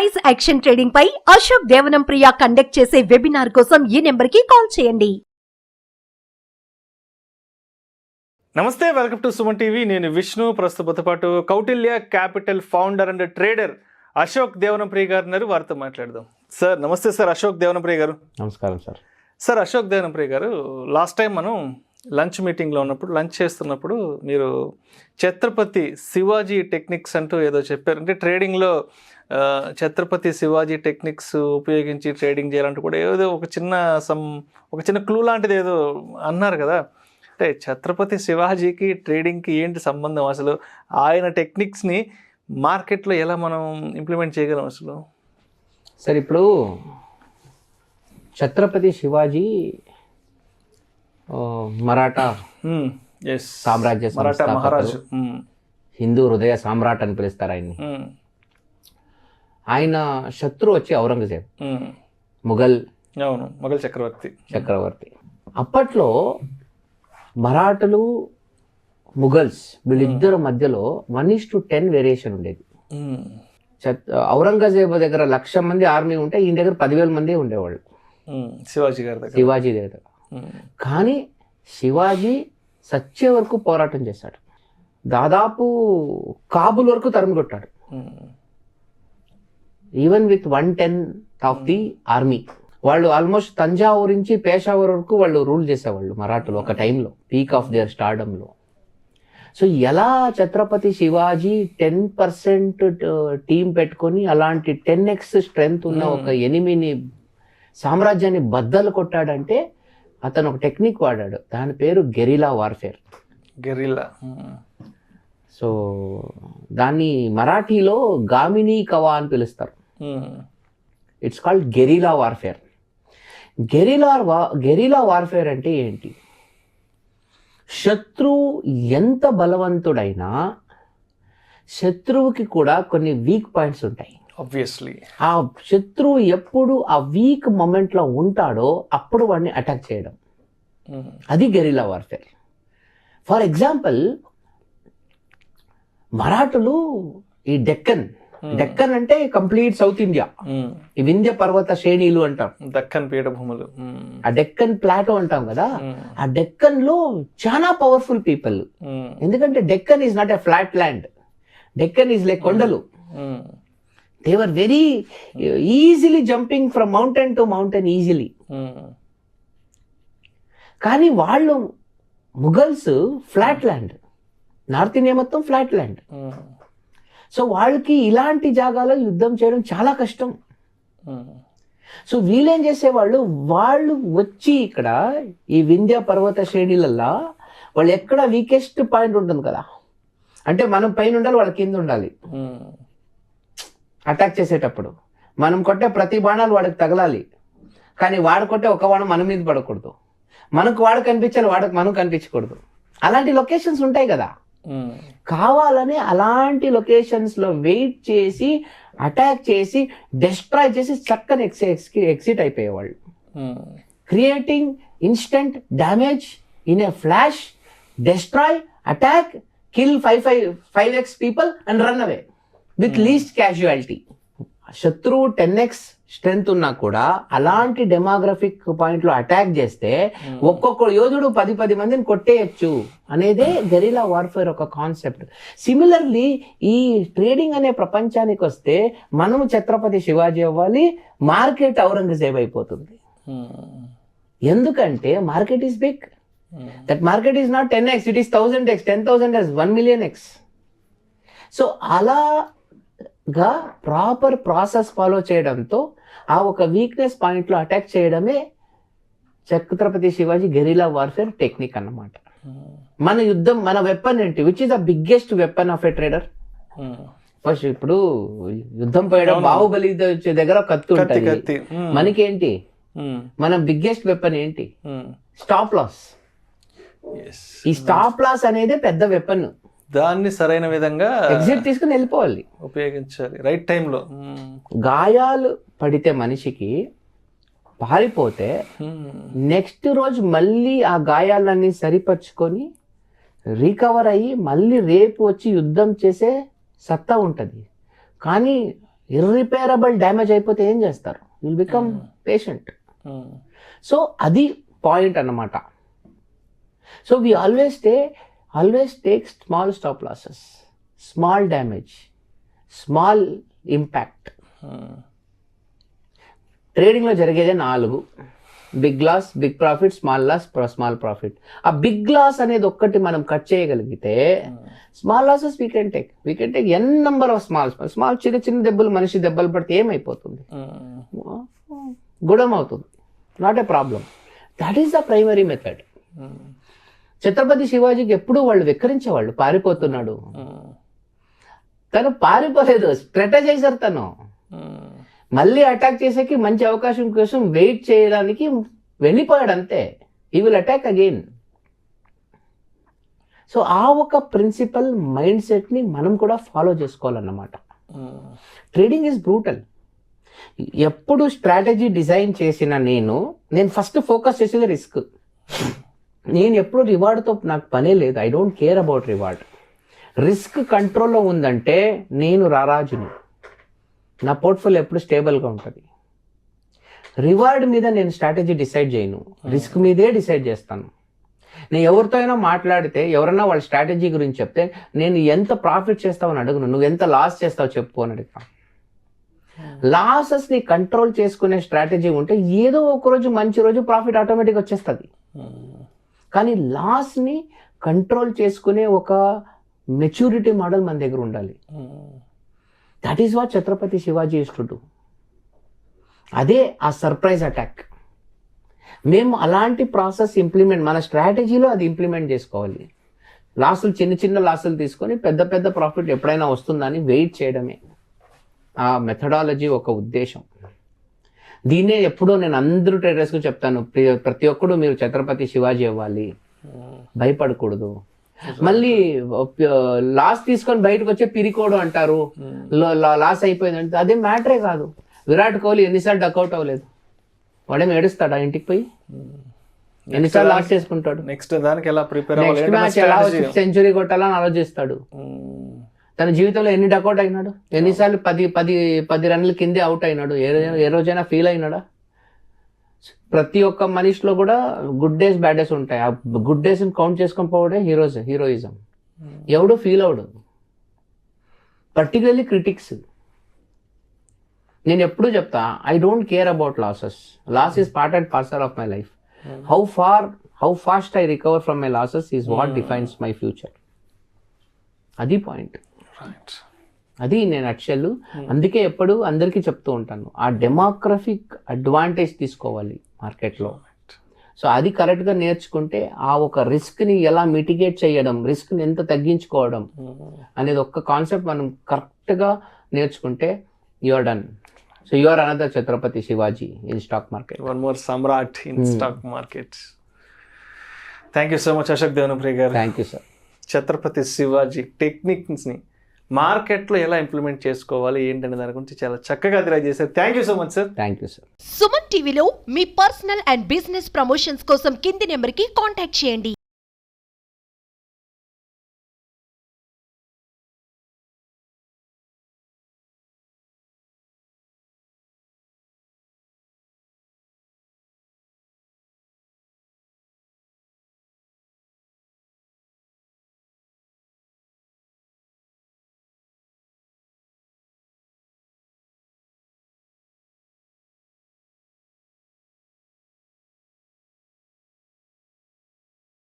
Price action trading పై అశోక్ దేవనం ప్రియ conduct చేసే webinar కోసం ఈ నెంబర్ కి కాల్ చేయండి. నమస్తే, వెల్కమ్ టు సుమన్ టీవీ. నేను విష్ణు. ప్రస్తుతంతో పాటు Kautilya capital founder and trader Ashok Devanampriya గారు ఉన్నారు. వారితో మాట్లాడదాం. సార్ నమస్తే. సార్ అశోక్ దేవనంప్రియ గారు. నమస్కారం సార్. సార్ అశోక్ దేవనంప్రియ గారు, లాస్ట్ టైం మనం లంచ్ మీటింగ్లో ఉన్నప్పుడు, లంచ్ చేస్తున్నప్పుడు మీరు ఛత్రపతి శివాజీ టెక్నిక్స్ అంటూ ఏదో చెప్పారు. అంటే ట్రేడింగ్లో ఛత్రపతి శివాజీ టెక్నిక్స్ ఉపయోగించి ట్రేడింగ్ చేయాలంటూ కూడా ఏదో ఒక చిన్న క్లూ లాంటిది ఏదో అన్నారు కదా. అంటే ఛత్రపతి శివాజీకి ట్రేడింగ్కి ఏంటి సంబంధం? అసలు ఆయన టెక్నిక్స్ని మార్కెట్లో ఎలా మనం ఇంప్లిమెంట్ చేయగలం అసలు? సార్, ఇప్పుడు ఛత్రపతి శివాజీ మరాఠా సామ్రాజ్య మహారాజు, హిందూ హృదయ సామ్రాట్ అని పిలుస్తారు ఆయన్ని. ఆయన శత్రువు వచ్చి ఔరంగజేబ్, మొఘల్ చక్రవర్తి. అప్పట్లో మరాఠులు ముఘల్స్ వీళ్ళిద్దరు మధ్యలో 1:10 వేరియేషన్ ఉండేది. ఔరంగజేబు దగ్గర 1,00,000 మంది ఆర్మీ ఉంటే ఈయన దగ్గర 10,000 మంది ఉండేవాళ్ళు శివాజీ దగ్గర. కానీ శివాజీ సచ్చే వరకు పోరాటం చేశాడు. దాదాపు కాబుల్ వరకు తరిమి కొట్టాడు, even with 1/10 of the army. వాళ్ళు ఆల్మోస్ట్ తంజావూర్ నుంచి పేషావర్ వరకు వాళ్ళు రూల్ చేసేవాళ్ళు మరాఠులు ఒక టైంలో, పీక్ ఆఫ్ దేర్ స్టార్డమ్లో. సో ఎలా ఛత్రపతి శివాజీ 10% టీం పెట్టుకొని అలాంటి 10x స్ట్రెంగ్త్ ఉన్న ఒక ఎనిమిని సామ్రాజ్యాన్ని బద్దలు కొట్టాడంటే అతను ఒక టెక్నిక్ వాడాడు. దాని పేరు గెరిలా వార్ఫేర్. సో దాన్ని మరాఠీలో గామినీ కవా అని పిలుస్తారు. It's called guerrilla warfare. Guerrilla warfare అంటే ఏంటి? శత్రువు ఎంత బలవంతుడైనా శత్రువుకి కూడా కొన్ని వీక్ పాయింట్స్ ఉంటాయి. ఆబ్వియస్లీ ఆ శత్రువు ఎప్పుడు ఆ వీక్ మొమెంట్ లో ఉంటాడో అప్పుడు వాడిని అటాక్ చేయడం, అది గెరిలా వార్ఫేర్. ఫర్ ఎగ్జాంపుల్, మరాఠులు ఈ డెక్కన్ అంటే కంప్లీట్ సౌత్ ఇండియా, ఈ వింధ్య పర్వత శ్రేణులు అంటాం, దక్కన్ పీఠభూములు, ఆ డెక్కన్ ప్లాటో అంటాం కదా. ఆ డెక్కన్ లో చాలా పవర్ఫుల్ పీపుల్. ఎందుకంటే Deccan is not a flat land, Deccan is like కొండలు. They were very easily jumping from mountain to mountain easily. కానీ వాళ్ళు Mughals flat land, north India మొత్తం ఫ్లాట్ ల్యాండ్. సో వాళ్ళకి ఇలాంటి జాగాలో యుద్ధం చేయడం చాలా కష్టం. సో వీళ్ళేం చేసేవాళ్ళు, వాళ్ళు వచ్చి ఇక్కడ ఈ వింధ్య పర్వత శ్రేణులల్లో వాళ్ళు ఎక్కడ వీకెస్ట్ పాయింట్ ఉంటుంది కదా, అంటే మనం పైన ఉండాలి, వాళ్ళ కింద ఉండాలి. అటాక్ చేసేటప్పుడు మనం కొట్టే ప్రతి బాణాలు వాడికి తగలాలి, కానీ వాడు కొట్టే ఒక బాణం మన మీద పడకూడదు. మనకు వాడు కనిపించాలి, వాడికి మనం కనిపించకూడదు. అలాంటి లొకేషన్స్ ఉంటాయి కదా. కావాలని అలాంటి లొకేషన్స్ లో వెయిట్ చేసి అటాక్ చేసి డిస్ట్రాయ్ చేసి చక్కని ఎక్సిట్ అయిపోయేవాళ్ళు, creating instant damage in a flash, destroy, attack, kill 5x people and run away with least casualty. శత్రువు 10x స్ట్రెంగ్త్ ఉన్నా కూడా అలాంటి డెమోగ్రఫిక్ పాయింట్ లో అటాక్ చేస్తే ఒక్కొక్క యోధుడు 10 మందిని కొట్టేయచ్చు అనేదే గెరిలా వార్ఫేర్ ఒక కాన్సెప్ట్. సిమిలర్లీ ఈ ట్రేడింగ్ అనే ప్రపంచానికి వస్తే మనము ఛత్రపతి శివాజీ అవ్వాలి, మార్కెట్ ఔరంగజేబ్ అయిపోతుంది. ఎందుకంటే market is big. That market is not 10x, it is 1000x, 10,000x, 1 million x. So అలాగా ప్రాపర్ ప్రాసెస్ ఫాలో చేయడంతో ఆ ఒక వీక్నెస్ పాయింట్ లో అటాక్ చేయడమే Chhatrapati Shivaji guerrilla warfare technique అన్నమాట. మన యుద్ధం, మన వెపన్ ఏంటి? Which is the biggest weapon of a trader? First ఇప్పుడు యుద్ధం పోయడం, బాహుబలి దగ్గర కత్తి ఉంటుంది. మనకేంటి, మన బిగ్గెస్ట్ వెపన్ ఏంటి? Stop loss. ఈ స్టాప్ లాస్ అనేది పెద్ద వెపన్. దాన్ని సరైన విధంగా ఎగ్జిట్ తీసుకుని వెళ్ళిపోవాలి, ఉపయోగించాలి రైట్ టైంలో. గాయాలు పడితే మనిషికి పారిపోతే నెక్స్ట్ రోజు మళ్ళీ ఆ గాయాలన్నీ సరిపరుచుకొని రికవర్ అయ్యి మళ్ళీ రేపు వచ్చి యుద్ధం చేసే సత్తా ఉంటుంది. కానీ ఇర్రిపేరబుల్ డ్యామేజ్ అయిపోతే ఏం చేస్తారు? Will become patient. సో అది పాయింట్ అన్నమాట. So we always take small stop losses, small damage, small impact. ట్రేడింగ్లో జరిగేదే 4: big loss, big profit, small loss, small profit. ఆ బిగ్ లాస్ అనేది ఒక్కటి మనం కట్ చేయగలిగితే small losses we can take N number of small చిన్న చిన్న దెబ్బలు, మనిషి దెబ్బలు పడితే ఏమైపోతుంది? గుణం అవుతుంది. Not a problem. That is the primary method. Chhatrapati శివాజీకి ఎప్పుడూ వాళ్ళు వెక్కరించేవాళ్ళు, పారిపోతున్నాడు. తను పారిపోలేదు, స్ట్రాటజైజర్ తను. మళ్ళీ అటాక్ చేసేకి మంచి అవకాశం కోసం వెయిట్ చేయడానికి వెళ్ళిపోయాడు అంతే. He will attack again. So ఆ ఒక ప్రిన్సిపల్ మైండ్ సెట్ని మనం కూడా ఫాలో చేసుకోవాలన్నమాట. Trading is brutal. ఎప్పుడు స్ట్రాటజీ డిజైన్ చేసిన నేను ఫస్ట్ ఫోకస్ చేసేది రిస్క్. నేను ఎప్పుడు రివార్డ్తో నాకు పనే లేదు. I don't care about reward. Risk కంట్రోల్లో ఉందంటే నేను రారాజుని. నా పోర్ట్ఫోలియో ఎప్పుడు స్టేబుల్గా ఉంటుంది. రివార్డ్ మీద నేను స్ట్రాటజీ డిసైడ్ చేయను, రిస్క్ మీదే డిసైడ్ చేస్తాను. నేను ఎవరితో అయినా మాట్లాడితే, ఎవరైనా వాళ్ళ స్ట్రాటజీ గురించి చెప్తే, నేను ఎంత ప్రాఫిట్ చేస్తావు అని అడుగును, నువ్వు ఎంత లాస్ చేస్తావు చెప్పు అని అడుగుతాను. లాసెస్ని కంట్రోల్ చేసుకునే స్ట్రాటజీ ఉంటే ఏదో ఒక రోజు మంచి రోజు ప్రాఫిట్ ఆటోమేటిక్ వచ్చేస్తుంది. కానీ లాస్ని కంట్రోల్ చేసుకునే ఒక మెచ్యూరిటీ మోడల్ మన దగ్గర ఉండాలి. That is what Chhatrapati Shivaji used to do. అదే ఆ సర్ప్రైజ్ అటాక్. మేము అలాంటి ప్రాసెస్ మన స్ట్రాటజీలో అది ఇంప్లిమెంట్ చేసుకోవాలి. లాసులు, చిన్న చిన్న లాసులు తీసుకొని పెద్ద పెద్ద ప్రాఫిట్ ఎప్పుడైనా వస్తుందని వెయిట్ చేయడమే ఆ మెథడాలజీ ఒక ఉద్దేశం. దీన్నే ఎప్పుడో నేను అందరూ ట్రేడర్స్కు చెప్తాను, ప్రతి ఒక్కడు మీరు ఛత్రపతి శివాజీ అవ్వాలి, భయపడకూడదు. మళ్ళీ లాస్ తీసుకొని బయటకు వచ్చే పిరికోడు అంటారు, లాస్ అయిపోయిందంటే అదే మ్యాటరే కాదు. విరాట్ కోహ్లీ ఎన్నిసార్లు డక్అవుట్ అవ్వలేదు, వాడేం ఏడుస్తాడా ఇంటికి పోయి? ఎన్నిసార్లు లాస్ చేసుకుంటాడు? నెక్స్ట్ దానికి ఎలా ప్రిపేర్ నెక్స్ట్ మ్యాచ్ ఎలా సెంచరీ కొట్టాలని ఆలోచిస్తాడు. తన జీవితంలో ఎన్ని డక్అవుట్ అయినాడు? ఎన్నిసార్లు 10 రన్ల కిందే అవుట్ అయినాడు? ఏ రోజైనా ఫీల్ అయినాడా? ప్రతి ఒక్క మనిషిలో కూడా గుడ్ డేస్, బ్యాడ్ డేస్ ఉంటాయి. ఆ గుడ్ డేస్ కౌంట్ చేసుకొని పోవడే హీరోయిజం. ఎవడు ఫీల్ అవడు, పర్టికులర్లీ క్రిటిక్స్. నేను ఎప్పుడు చెప్తా, I don't care about losses. Loss is part and parcel of my life. How fast I recover from my losses is what defines my future. అది point. అది నేను యాక్చువల్. అందుకే ఎప్పుడు అందరికీ చెప్తూ ఉంటాను, ఆ డెమోగ్రఫిక్ అడ్వాంటేజ్ తీసుకోవాలి మార్కెట్లో. సో అది కరెక్ట్గా నేర్చుకుంటే ఆ ఒక రిస్క్ని ఎలా మిటిగేట్ చేయడం, రిస్క్ని ఎంత తగ్గించుకోవడం అనేది ఒక్క కాన్సెప్ట్ మనం కరెక్ట్గా నేర్చుకుంటే you are done. So you are another Chhatrapati Shivaji in stock market. One more samrat in stock market. Thank you so much Ashok Devanapriya గారు. Thank you sir. Chhatrapati Shivaji టెక్నిక్స్ని మార్కెట్లో ఎలా ఇంప్లిమెంట్ చేసుకోవాలి ఏంటనే దాని గురించి చాలా చక్కగా తెలియజేశారు. Thank you so much sir. Thank you sir. Suman టీవీలో మీ పర్సనల్ అండ్ బిజినెస్ ప్రమోషన్స్ కోసం కింది నెంబర్కి కాంటాక్ట్ చేయండి.